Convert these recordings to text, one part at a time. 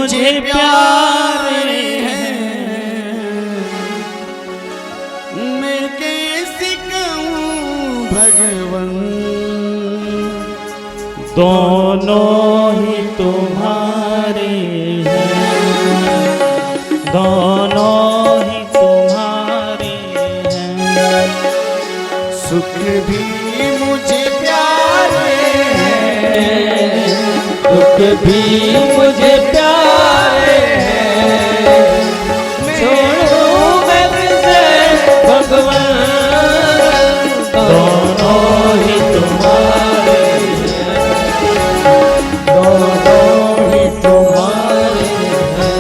मुझे प्यारे हैं, मैं कैसे कहूँ भगवन, दोनों ही तुम्हारे हैं, दोनों ही तुम्हारे हैं। सुख भी मुझे प्यारे हैं, दुख भी मुझे प्यारे हैं, छोड़ूं मैं तुझे भगवान, दोनों ही तुम्हारे हैं, दोनों ही तुम्हारे हैं।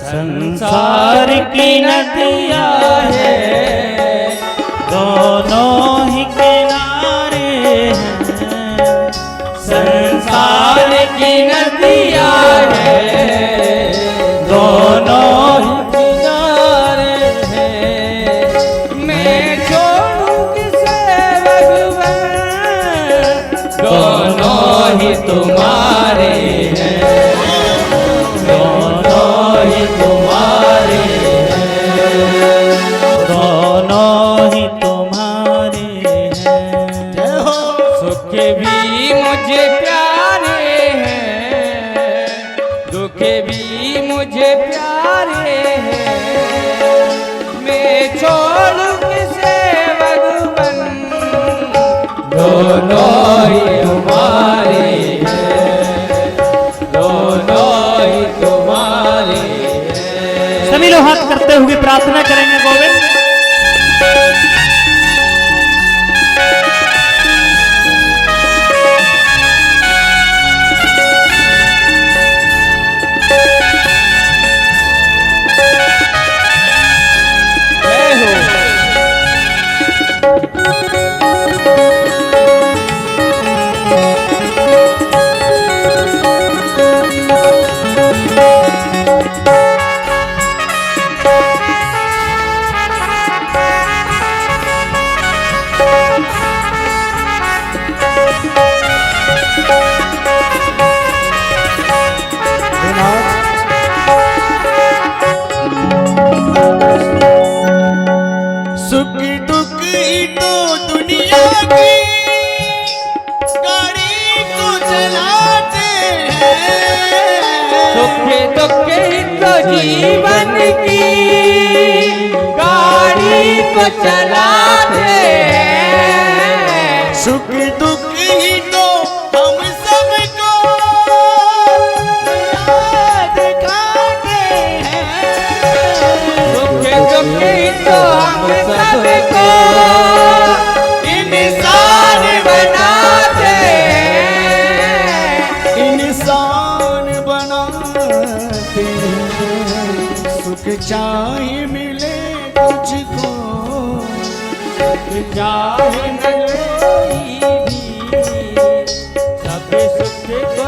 संसार की नदियाँ है, दोनों ही किनारे हैं। संसार की नदियाँ है, दोनों ही किनारे हैं। मैं छोड़ूं किसे भगवान, दोनों ही तुम्हारे हैं, दोनों ही तुम्हारे हैं, दोनों ही तुम्हारे हैं। सुख भी मुझे प्यारे हैं, दुख भी मुझे प्यारे हैं। मैं छोड़ूं किसे भगवन, दोनों ही तुम्हारे हैं, दोनों ही तुम्हारे हैं। सभी लोग हाथ करते हुए प्रार्थना करेंगे गोविंद। सुख दुख ही तो दुनिया की गाड़ी को चलाते हैं। सुख दुख ही तो जीवन की गाड़ी को चलाते हैं। सुख दुख ही तो हम सबको दिखाते हैं। सुख दुख ही तो हम सबको इंसान बनाते हैं, इंसान बनाते चाहे मिले तुझको, चाहे मिले कोई भी, सब सुख को